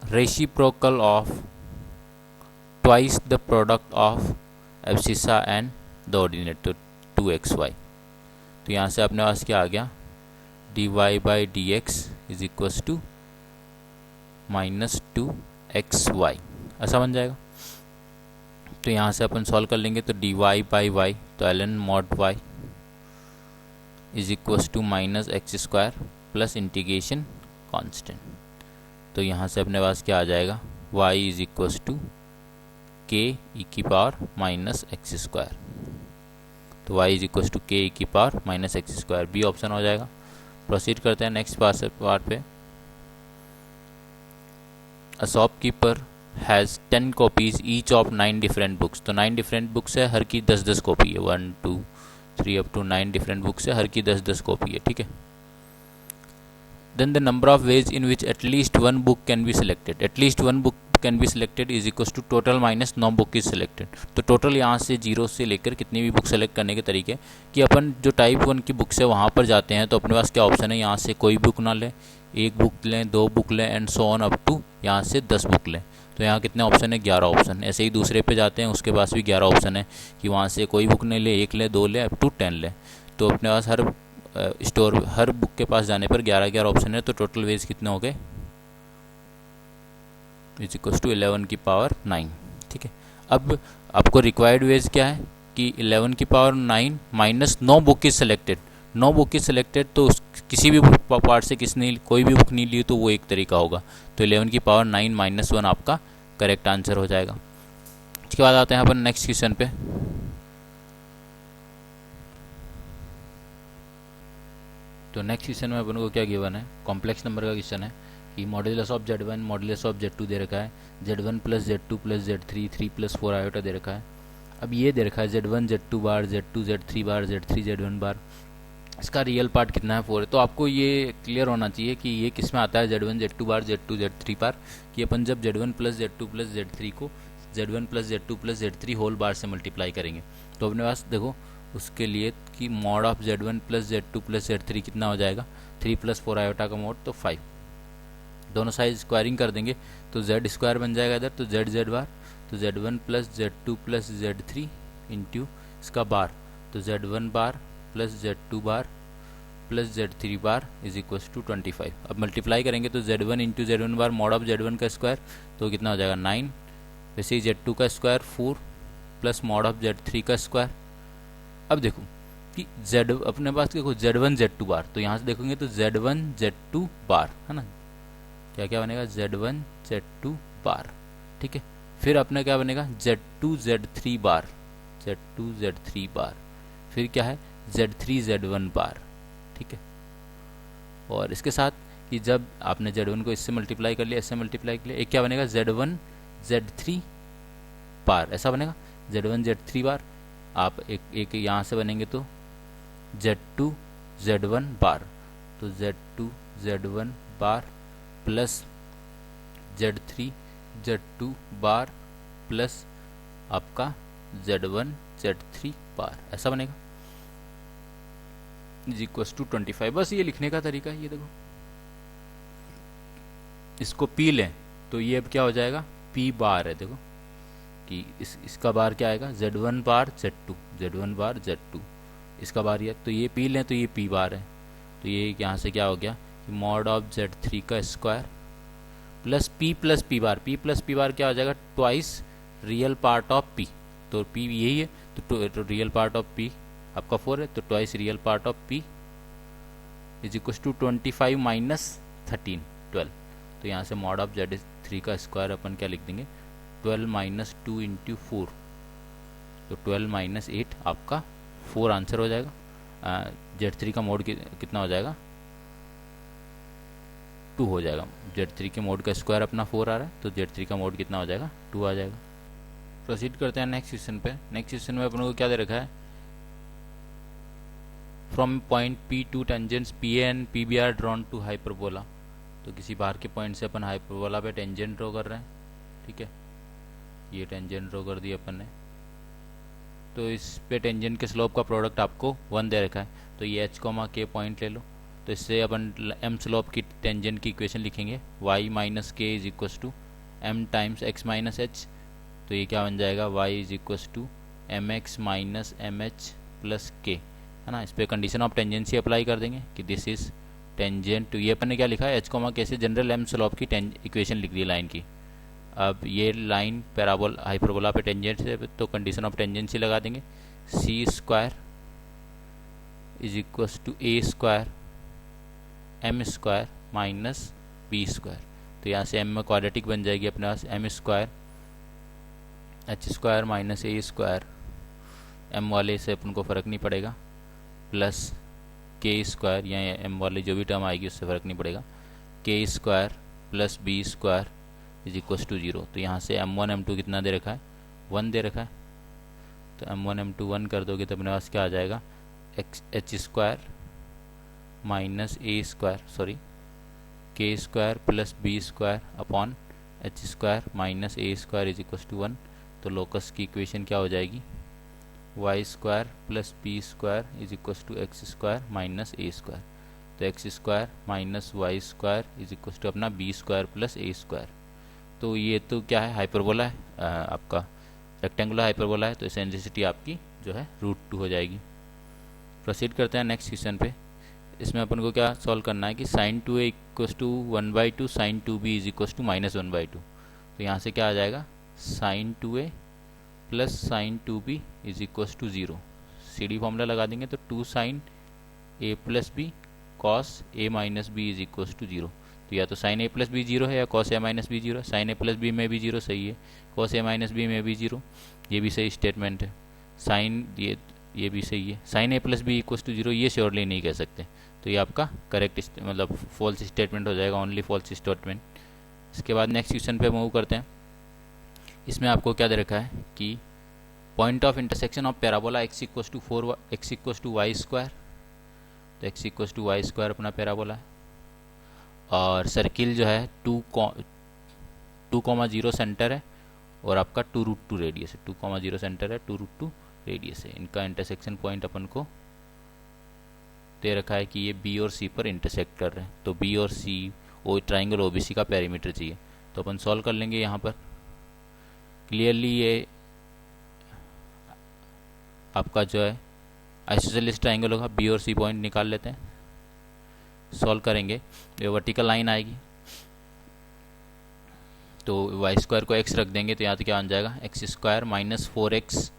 reciprocal of twice the product of abscissa and the ordinate, तो 2xy। तो यहाँ से अपने पास क्या आ गया dy/dx is equal to -2xy, ऐसा बन जाएगा। तो यहाँ से अपन सॉल्व कर लेंगे, तो dy/y, तो ln mod y is equal to -x² plus integration constant. तो यहाँ से अपने पास क्या आ जाएगा y is equal to k e की पावर -x², तो y is equal to k e की पावर -x², बी ऑप्शन हो जाएगा। प्रोसीड करते हैं नेक्स्ट पार्ट पे। A shopkeeper has 10 copies each of 9 different books, तो 9 डिफरेंट बुक्स है, हर की 10-10 कॉपी है, 1 2 3 अप टू 9 डिफरेंट बुक्स है, हर की 10-10 कॉपी है, ठीक है। Then the number of ways in which at least 1 book can be selected, at least 1 book can be selected is equal to total minus no book is selected. तो total यहाँ से 0 से लेकर कितनी भी बुक सेलेक्ट करने के तरीके कि अपन जो टाइप 1 की बुक्स है वहाँ पर जाते हैं, तो अपने पास क्या ऑप्शन है, यहाँ से कोई बुक ना लें, 1 बुक लें, 2 बुक लें and so on up to यहाँ से 10 बुक लें। तो यहाँ कितने ऑप्शन है 11 ऑप्शन। ऐसे ही दूसरे पे जाते हैं, उसके पास भी 11 ऑप्शन है कि वहाँ से कोई बुक नहीं ले, 1 ले, 2 ले, अप टू 10 ले। तो अपने पास हर बुक के पास जाने पर 11 ऑप्शन है, तो टोटल वेज कितने हो गए इज इक्वल टू 11 की पावर 9, ठीक है। अब आपको रिक्वायर्ड वेज क्या है कि 11 की power 9 minus no book is selected, no book is selected, तो किसी भी पार्ट से किसने कोई भी बुक नहीं ली तो वो एक तरीका होगा, तो 11 की पावर 9 -1 आपका करेक्ट आंसर हो जाएगा। इसके बाद आते हैं अपन नेक्स्ट क्वेश्चन पे। तो नेक्स्ट क्वेश्चन में अपन को क्या गिवन है, कॉम्प्लेक्स नंबर का क्वेश्चन है कि modulus of Z1 modulus of Z2 दे रखा है, Z1 plus Z2 plus Z3 3 plus 4 iota दे रखा है। अब ये दे रखा है Z1 Z2 बार Z2 Z3 बार Z3 Z1 बार, इसका रियल पार्ट कितना है 4 है। तो आपको ये क्लियर होना चाहिए कि ये किस में आता है Z1 Z2 बार Z2 Z3 बार, कि अपन जब Z1 plus Z2 plus Z3 को Z1 plus Z2 plus Z3 whole bar से मल्टीप्लाई करेंगे तो अपने पास देखो उसके लिए कि mod of Z1 plus Z2 plus Z3 कितना हो जाएगा 3 प्लस 4 आयोटा का मोड तो 5, दोनों साइड स्क्वायरिंग कर देंगे तो Z स्क्वायर बन जाएगा इधर, तो Z बार तो Z1 plus Z2 plus Z3 into इसका बार तो Z1 bar plus Z2 bar plus Z3 bar is equal to 25। अब मल्टीप्लाई करेंगे तो Z1 into Z1 bar mod of Z1 का स्क्वायर तो कितना हो जाएगा 9, वैसे ही Z2 का square 4 plus mod of Z3 का स्क्वायर। अब देखो कि Z अपने पास देखो Z1 Z2 बार, तो यहाँ से देखोगे तो Z1 Z2 बार है ना, क्या क्या बनेगा Z1 Z2 बार, ठीक है। फिर अपने क्या बनेगा Z2 Z3 बार, Z2 Z3 बार, फिर क्या है Z3 Z1 बार, ठीक है। और इसके साथ कि जब आपने Z1 को इससे मल्टीप्लाई कर लिया, इससे मल्टीप्लाई कर लिया, एक क्या बनेगा Z1 Z3 बार, ऐसा बनेगा Z1 Z3 बार। आप एक यहाँ से बनेंगे तो Z2 Z1 बार, तो Z2 Z1 bar plus Z3 Z2 bar plus आपका Z1 Z3 बार, ऐसा बनेगा इज इक्वल टू 25। बस ये लिखने का तरीका है। ये देखो इसको P लें तो ये अब क्या हो जाएगा P बार है, देखो कि इसका बार क्या आएगा Z1 बार Z2 Z1 बार Z2, इसका बार ये तो ये P लें तो ये P बार है, तो ये यहाँ से क्या हो गया कि मॉड ऑफ Z3 का square plus P plus P बार क्या हो जाएगा twice real part of P, तो P यही है तो रियल पार्ट ऑफ P आपका 4 है तो twice real part of P is equal to 25 minus 13 12, तो यहाँ से मॉड ऑफ Z3 का स्क्वायर अपन क्या लिख देंगे 12 माइनस 2 इंटू 4, तो 12 माइनस 8 आपका 4 आंसर हो जाएगा। Z3 का मोड कितना हो जाएगा 2 हो जाएगा, Z3 के मोड का स्क्वायर अपना 4 आ रहा है तो Z3 का मोड कितना हो जाएगा 2 आ जाएगा। प्रोसीड करते हैं नेक्स्ट क्वेश्चन पे। नेक्स्ट क्वेश्चन में अपन को क्या दे रखा है, from point P two tangents PA and PB are drawn to hyperbola, तो किसी बाहर के पॉइंट से अपन हाइपरबोला पे टेंजेंट ड्रॉ कर रहे हैं, ठीक है। ये टेंजेंट ड्रॉ कर दिया अपन ने, तो इस पे टेंजेंट के स्लोप का प्रोडक्ट आपको 1 दे रखा है, तो ये h, k पॉइंट ले लो, तो इससे अपन m स्लोप की टेंजेंट की इक्वेशन लिखेंगे y minus k is equal to m times x minus h, तो ये क्या बन जाएगा y is equal to mx minus mh plus k, है ना। इस पर कंडीशन ऑफ टेंजेंसी अप्लाई कर देंगे कि दिस इज टेंजेंट टू, ये अपन ने क्या लिखा है h, k से जनरल m स्लोप की इक्वेशन लिख दी लाइन की। अब ये लाइन पैराबोल हाइपरबोला पे टेंजेंट है तो कंडीशन ऑफ टेंजेंसी लगा देंगे, c square is equal to a square m square minus b square, तो यहाँ से m में क्वाड्रेटिक बन जाएगी अपने पास m square h square minus a square, m वाले से अपन को फ़र्क नहीं पड़ेगा, प्लस के स्क्वायर या m वाले जो भी टर्म आएगी उससे फ़र्क नहीं पड़ेगा, k square plus b square is equal to 0। तो यहाँ से m1 m2 कितना दे रखा है 1 दे रखा है, तो m1 m2 1 कर दोगे तो अपने पास क्या आ जाएगा h square minus a square sorry k square plus b square upon h square minus a square is equal to 1। तो लोकस की इक्वेशन क्या हो जाएगी y square plus b square is equal to x square minus a square, तो x square minus y square is equal to अपना b square plus a square. तो ये तो क्या है हाइपरबोला है, आपका रेक्टेंगुलर हाइपरबोला है, तो एसेंट्रिसिटी आपकी जो है √2 हो जाएगी। प्रोसीड करते हैं नेक्स्ट क्वेश्चन पे। इसमें अपन को क्या सॉल्व करना है कि sin 2a equal to 1/2 sin 2b is equal to -1/2, तो यहाँ से क्या आ जाएगा sin 2a plus sin 2b is equal to 0, CD formula लगा देंगे तो 2 sin a plus b cos a minus b is equal to 0, तो या तो sin a प्लस बी 0 है या cos a माइनस बी 0 है, sin a प्लस बी में भी 0 सही है, cos a माइनस बी में भी 0 ये भी सही स्टेटमेंट है। साइन ये भी सही है। Sine a plus b equal to zero ये श्योरली नहीं कह सकते, तो ये आपका करेक्ट मतलब फॉल्स स्टेटमेंट हो जाएगा, ओनली फॉल्स स्टेटमेंट। इसके बाद नेक्स्ट क्वेश्चन पे मूव करते हैं। इसमें आपको क्या दे रखा है कि point of intersection of parabola x equal to 4 x equal to y square, तो x equal to y square अपना पैराबोला है, और सर्किल जो है 2,0 सेंटर है, और आपका 2√2 रेडियस है। 2,0 सेंटर है, 2√2 रेडियस है। इनका इंटरसेक्शन पॉइंट अपन को दे रखा है कि ये बी और सी पर इंटरसेक्ट कर रहे हैं, तो बी और सी वो ट्राइंगल ओबीसी का पेरीमीटर चाहिए, तो अपन सॉल्व कर लेंगे यहाँ पर। क्लियरली ये आपका जो है आइसोसेलेस ट्राइंगल होगा, बी और सी पॉइंट निकाल लेते हैं, सॉल्व करेंगे। ये वर्टिकल लाइन आएगी, तो वाई स्क्वायर को x रख देंगे, तो यहाँ तो क्या बन जाएगा x square minus 4x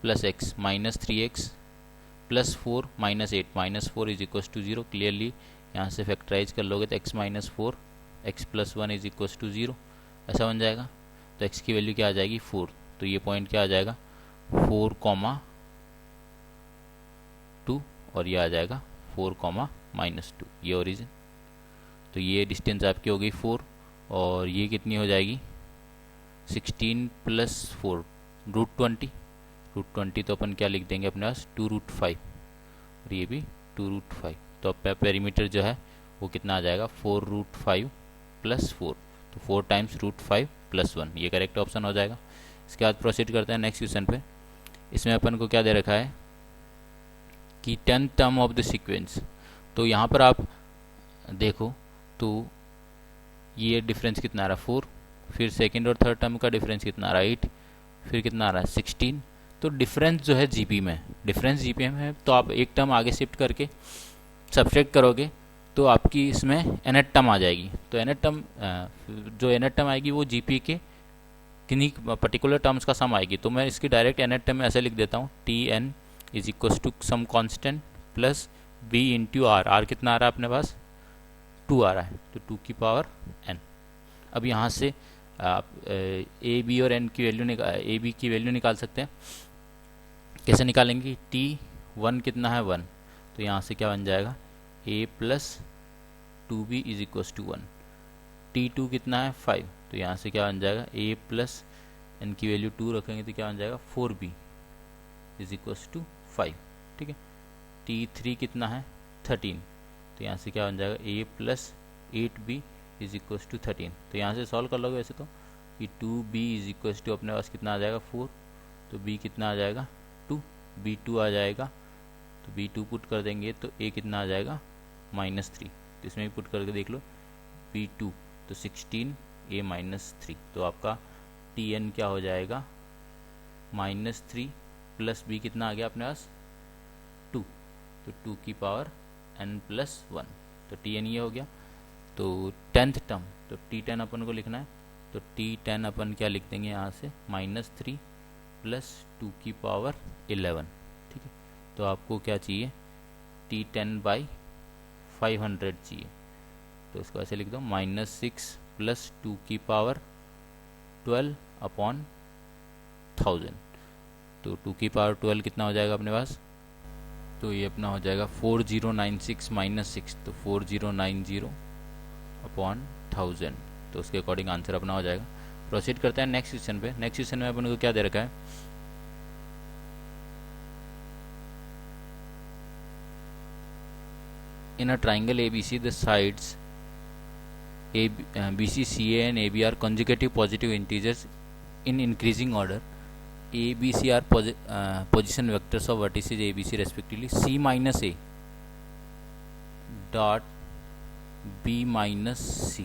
plus x minus 3x plus 4 minus 8 minus 4 is equal to 0। Clearly यहाँ से फैक्टराइज कर लोगे तो x minus 4 x plus 1 is equal to 0 ऐसा बन जाएगा। तो x की वैल्यू क्या आ जाएगी 4, तो ये पॉइंट क्या आ जाएगा 4,2, और ये आ जाएगा 4,-2, ये ओरिजिन। तो ये डिस्टेंस आपकी हो गई 4, और ये कितनी हो जाएगी 16 प्लस 4 √20। √20 तो अपन क्या लिख देंगे अपने पास 2√5, और ये भी 2√5। तो अब पेरीमीटर जो है वो कितना आ जाएगा 4√5 प्लस 4, तो 4 टाइम्स √5 प्लस 1, ये करेक्ट ऑप्शन हो जाएगा। इसके बाद प्रोसीड करते हैं नेक्स्ट क्वेश्चन पे। इसमें अपन को क्या दे रखा है कि 10th term of the sequence, तो यहाँ पर आप देखो तो ये डिफरेंस कितना आ रहा है 4, फिर सेकंड और थर्ड टर्म का डिफरेंस कितना आ रहा है 8, फिर कितना आ रहा है 16। तो डिफरेंस जो है जीपी में, डिफरेंस जीपी में है, तो आप एक टर्म आगे शिफ्ट करके सब्ट्रैक्ट करोगे तो आपकी इसमें nth टर्म आ जाएगी। तो nth टर्म जो nth टर्म आएगी वो जीपी के किन्हीं पर्टिकुलर टर्म्स का सम आएगी। तो मैं इसकी डायरेक्ट nth टर्म में ऐसे लिख देता हूँ Tn is equal to some constant plus b into r. R कितना आ रहा है अपने पास 2 आ रहा है, तो 2 की पावर n। अब यहाँ से आप ए बी और n की वैल्यू ए बी की वैल्यू निकाल सकते हैं। कैसे निकालेंगे T1 कितना है 1, तो यहाँ से क्या बन जाएगा a plus 2b is equal to 1। T2 कितना है 5, तो यहाँ से क्या बन जाएगा a प्लस n की वैल्यू 2 रखेंगे तो क्या बन जाएगा 4b इज इक्वल टू 5। ठीक है। T3 कितना है 13, तो यहाँ से क्या बन जाएगा a plus 8b is equal to 13। तो यहाँ से सॉल्व कर लोगे वैसे तो कि 2b इज इक्वल टू अपने पास कितना आ जाएगा 4, तो b कितना आ जाएगा 2, b2 आ जाएगा, तो b2 पुट कर देंगे तो a कितना आ जाएगा -3। तो इसमें भी पुट करके देख लो b2 तो 16 a -3, तो आपका Tn क्या हो जाएगा -3 प्लस b कितना आ गया अपने पास 2, तो 2 की पावर n प्लस 1, तो Tn ये हो गया। तो 10th टर्म, तो T10 अपन को लिखना है, तो T10 अपन क्या लिख देंगे यहाँ से -3 प्लस 2 की पावर 11। ठीक है। तो आपको क्या चाहिए T10/500 चाहिए, तो इसको ऐसे लिख दो -6 प्लस 2 की पावर 12/1000। तो 2 की पावर 12 कितना हो जाएगा अपने पास, तो ये अपना हो जाएगा 4096 -6, तो 4090/1000। तो उसके अकॉर्डिंग आंसर अपना हो जाएगा। प्रोसीड करते हैं नेक्स्ट क्वेश्चन पे। नेक्स्ट क्वेश्चन में अपन को क्या दे रखा है, in a triangle ABC the sides BC, CA and AB are consecutive positive integers in increasing order. A, B, C are position vectors of vertices ABC respectively. C minus A dot B minus C,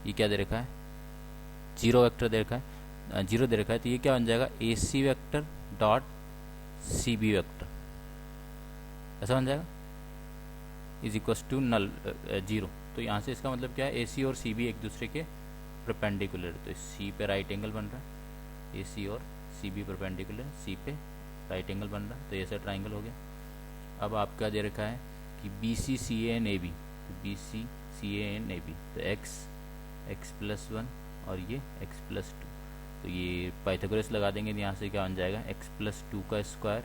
ये क्या दे रखा है 0 vector दे रखा है, 0 दे रखा है, तो ये क्या बन जाएगा AC vector dot CB vector, ऐसा बन जाएगा इज इक्वल टू नल 0। तो यहाँ से इसका मतलब क्या है AC और CB एक दूसरे के परपेंडिकुलर, तो C पे राइट एंगल बन रहा है, AC और CB परपेंडिकुलर, C पे राइट एंगल बन रहा है, तो ऐसा ट्राइंगल हो गया। अब आपका दे रखा है कि BC, CA एंड AB, तो BC, CA एंड AB, तो x प्लस 1 और ये x प्लस 2, तो ये पाइथागोरस लगा देंगे, तो यहाँ से क्या बन जाएगा x प्लस 2 का square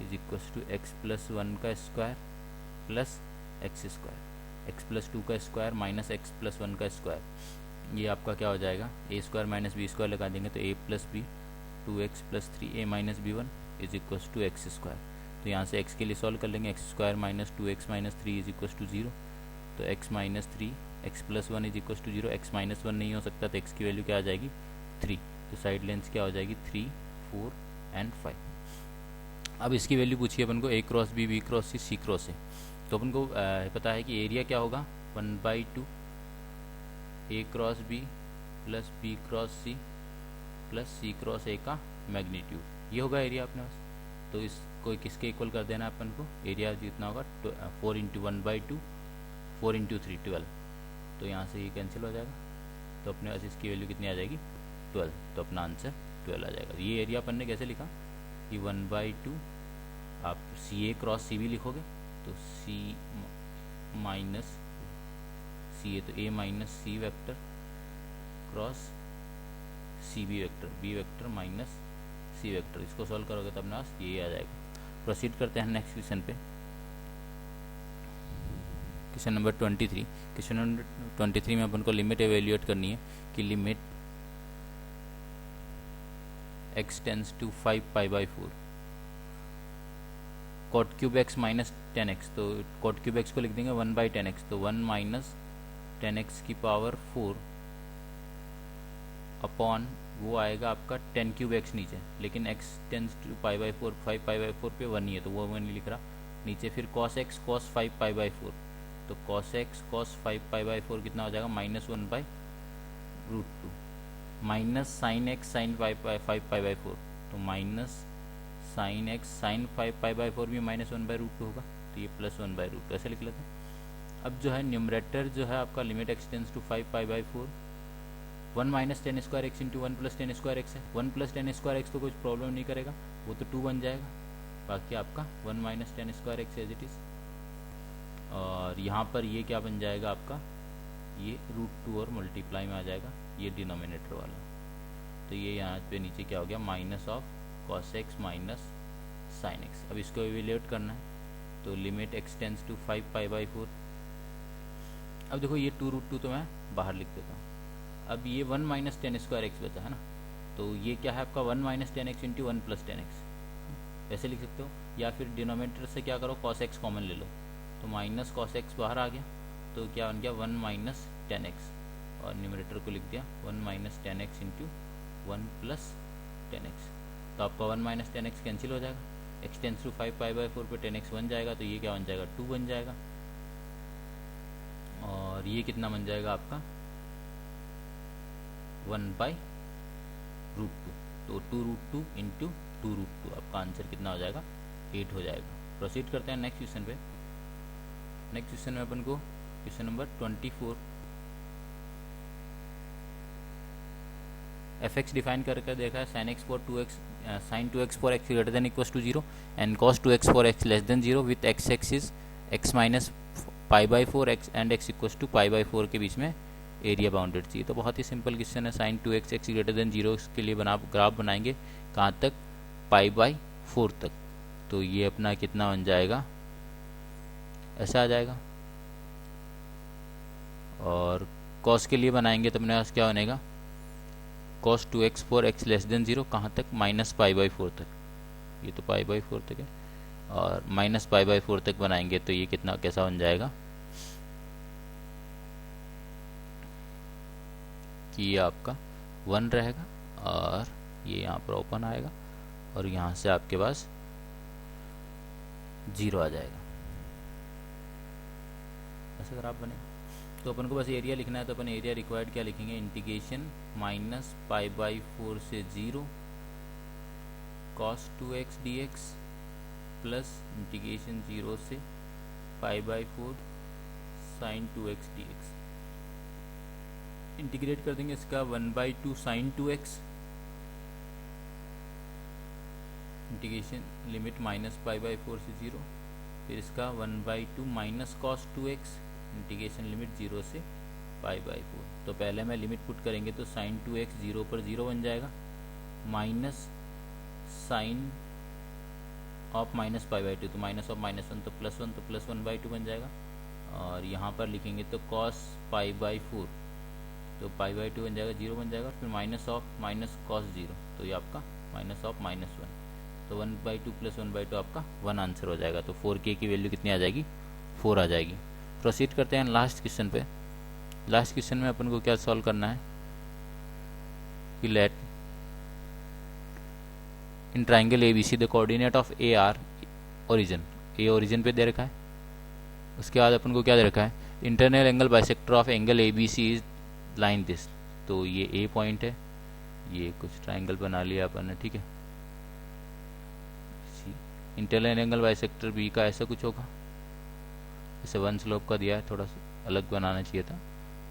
is equals to x plus one का square plus x square, x plus two का square minus x plus one का स्क्वायर। ये आपका क्या हो जाएगा, a square minus b square लगा देंगे तो ए plus b 2x plus 3a minus b one is equals to x square. तो यहाँ से x के लिए सॉल्व कर लेंगे, x square minus 2x minus 3 is equals to 0। तो x minus 3 x plus one is equals to 0, x minus one नहीं हो सकता तो x की वैल्यू क्या आ जाएगी 3। तो साइड लेंथ क्या हो जाएगी 3, 4 एंड 5। अब इसकी वैल्यू पूछिए अपन को a cross b, b cross c, c cross a. तो अपन को पता है कि एरिया क्या होगा 1/2 a cross b plus b cross c plus c cross a का मैग्नीट्यूड, ये होगा एरिया अपने पास। तो इसको किसके इक्वल कर देना है अपन को, एरिया जितना होगा 4 इंटू 1/2, 4 इंटू 3 12। तो यहाँ से ये कैंसिल हो जाएगा, तो अपने पास इसकी वैल्यू कितनी आ जाएगी 12। तो अपना आंसर 12 आ जाएगा। ये एरिया अपन ने कैसे लिखा कि 1/2 आप सी ए क्रॉस सी भी लिखोगे तो सी माइनस सी ए, तो a minus c vector cross c b vector, b vector minus c vector. इसको सॉल्व करोगे तो अपने पास ये आ जाएगा। प्रोसीड करते हैं नेक्स्ट क्वेश्चन पे, क्वेश्चन नंबर 23। क्वेश्चन नंबर 23 में अपन को लिमिट एवेल्यूएट करनी है कि limit x tends to 5π/4 cot cube x minus 10x। तो cot क्यूब x को लिख देंगे 1/10x, तो 1 माइनस 10x की पावर 4 अपॉन वो आएगा आपका 10 क्यूब x नीचे, लेकिन x टेंस टू π/4, 5π/4 पे 1 ही है तो वो 1 नहीं लिख रहा नीचे। फिर cos x cos 5π/4, तो cos x cos 5π/4 कितना हो जाएगा -1/√2 माइनस साइन x साइन 5π/4, तो माइनस साइन x साइन 5π/4 भी -1/√2 होगा, तो ये +1/√2 ऐसे लिख लेते हैं। अब जो है न्यूमरेटर जो है आपका limit x tends to 5π/4 1 minus 10 square x into 1 plus 10 square x है। 1 प्लस 10 स्क्वायर एक्स तो कुछ प्रॉब्लम नहीं करेगा, वो तो 2 बन जाएगा। बाकी आपका 1 minus 10 square x as it is. और यहाँ पर ये क्या बन जाएगा आपका, ये √2 और मल्टीप्लाई में आ जाएगा ये डिनोमिनेटर वाला। तो ये यहाँ पे नीचे क्या हो गया minus of cos x minus sine x. अब इसको इवेल्यूएट करना है तो लिमिट एक्स टेंस टू 5π/4। अब देखो ये 2√2 तो मैं बाहर लिख देता हूँ। अब ये 1 माइनस 10 स्क्वायर एक्स बचा है ना, तो ये क्या है आपका 1 minus 10x into 1 plus 10x ऐसे लिख सकते हो। या फिर डिनोमिनेटर से क्या करो cos x कॉमन ले लो, तो माइनस cos x बाहर आ गया तो क्या बन गया 1 माइनस 10x, और न्यूमरेटर को लिख दिया 1 minus 10x into 1 plus 10x। तो आपका 1 माइनस 10x कैंसिल हो जाएगा, x टेंस टू 5π/4 पे 10x बन जाएगा, तो ये क्या बन जाएगा 2 बन जाएगा। और ये कितना बन जाएगा आपका 1/√2, तो 2√2 इंटू 2√2 आपका आंसर कितना हो जाएगा 8 हो जाएगा। प्रोसीड करते हैं नेक्स्ट क्वेश्चन पे। नेक्स्ट क्वेश्चन में अपन को क्वेश्चन नंबर 24 fx डिफाइन करके देखा है sin x for 2x sin 2x for x greater than equals to 0 and cos 2x for x less than 0 with x axis x minus π/4 x and x equals to π/4 के बीच में area bounded चाहिए। तो बहुत ही simple question है। sin 2x x greater than 0 के लिए graph बनाएंगे कहाँ तक π/4 तक। तो ये अपना कितना बन जाएगा ऐसा आ जाएगा। और cos के लिए बनाएंगे तो अपने पास क्या बनेगा cos 2x for x less than 0 कहाँ तक -π/4 तक, ये तो π/4 तक है। और -π/4 तक बनाएंगे तो ये कितना कैसा बन जाएगा कि ये आपका 1 रहेगा और ये यहाँ पर ओपन आएगा और यहाँ से आपके पास 0 आ जाएगा। ऐसा ग्राफ बनेगा। तो अपन को बस एरिया लिखना है, तो अपन एरिया रिक्वायर्ड क्या लिखेंगे इंटीग्रेशन -π/4 से 0 cos 2x dx plus integration 0 से π/4 sin 2x dx। इंटीग्रेट कर देंगे इसका 1/2 sin 2x इंटीग्रेशन लिमिट -π/4 से 0, फिर इसका 1/2 minus cos 2x integration limit 0 से π/4। तो पहले में लिमिट पुट करेंगे तो sin 2x 0 पर 0 बन जाएगा, minus sin of minus pi by to, तो माइनस ऑफ माइनस वन तो प्लस वन बाई टू बन जाएगा। और यहाँ पर लिखेंगे तो कॉस पाई बाई फोर, तो पाई बाई टू बन जाएगा, जीरो बन जाएगा। फिर minus of minus cos zero, तो ये आपका माइनस ऑफ माइनस वन, तो one by two plus one by two आपका वन आंसर हो जाएगा। तो 4k की वैल्यू कितनी आ जाएगी, 4 आ जाएगी। प्रोसीड करते हैं लास्ट क्वेश्चन पे। लास्ट क्वेश्चन में अपन को क्या सॉल्व करना है कि let in triangle A B C the coordinate of A are origin, A origin पे दे रखा है। उसके बाद अपन को क्या दे रखा है, internal angle bisector of angle A B C is line this, तो ये ए पॉइंट है, ये कुछ ट्राइंगल बना लिया अपन ने, ठीक है। इंटरनल एंगल बाइसेक्टर बी का ऐसा कुछ होगा, जैसे वन स्लोप का दिया है, थोड़ा सा अलग बनाना चाहिए था।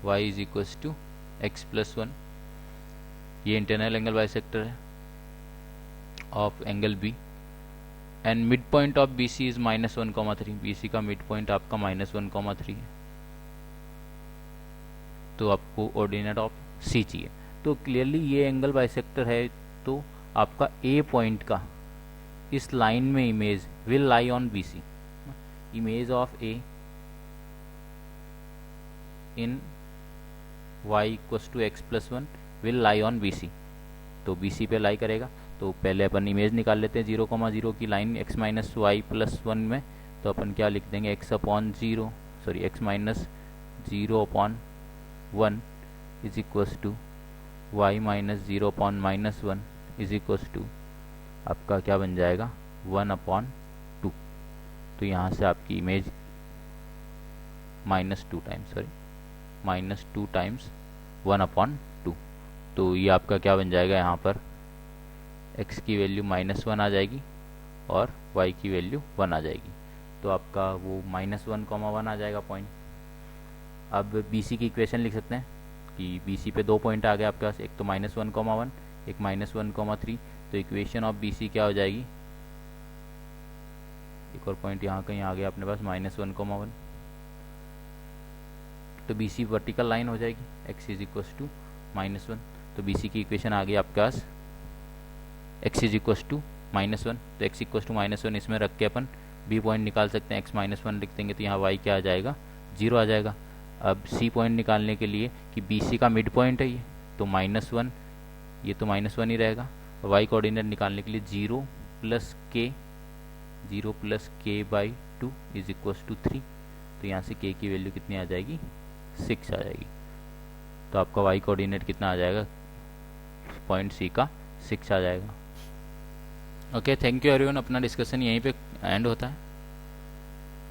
y is equals to x plus one, ये इंटरनल एंगल बाइसेक्टर है of angle B, and mid point of B C is minus one comma three, B C का मिड पॉइंट आपका माइनस वन कॉमा थ्री है। तो आपको ordinate of सी चाहिए। तो clearly ये एंगल बाइसेक्टर है, तो आपका ए पॉइंट का इस लाइन में image will lie on B C, image of A in y equals to x plus one will lie on B C, तो बी सी पे लाई करेगा। तो पहले अपन इमेज निकाल लेते हैं 0,0 की line x minus y plus one में, तो अपन क्या लिख देंगे, x upon zero, sorry x minus zero upon one is equals to y minus zero upon minus one is equals to आपका क्या बन जाएगा, 1 अपॉन टू। तो यहाँ से आपकी image minus two times, sorry minus two times 1 upon two, तो ये आपका क्या बन जाएगा, यहाँ पर x की वैल्यू माइनस वन आ जाएगी और y की वैल्यू वन आ जाएगी। तो आपका वो माइनस वन कॉमा वन आ जाएगा पॉइंट। अब BC की इक्वेशन लिख सकते हैं कि BC पे दो पॉइंट आ गए आपके पास, एक तो माइनस वन कॉमा वन, एक माइनस वन कॉमा थ्री। तो इक्वेशन ऑफ BC क्या हो जाएगी, एक और पॉइंट यहाँ कहीं आ गया अपने पास माइनस वन कॉमा वन, तो BC वर्टिकल लाइन हो जाएगी, x is equals to minus one. तो BC की इक्वेशन आ गई आपके पास x is equals to minus one, तो x equals to minus one इसमें रख के अपन B पॉइंट निकाल सकते हैं, x माइनस वन लिख देंगे तो यहाँ y क्या आ जाएगा, जीरो आ जाएगा। अब C पॉइंट निकालने के लिए कि BC का मिड पॉइंट है ये, तो माइनस वन, ये तो माइनस वन ही रहेगा। y कोऑर्डिनेट निकालने के लिए zero plus k by two is equals to three, तो यहाँ से k की वैल्यू कितनी आ जाएगी, 6 आ जाएगी। तो आपका y कोऑर्डिनेट कितना आ जाएगा, पॉइंट C का 6 आ जाएगा। ओके, थैंक यू एवरीवन, अपना डिस्कशन यहीं पे एंड होता है।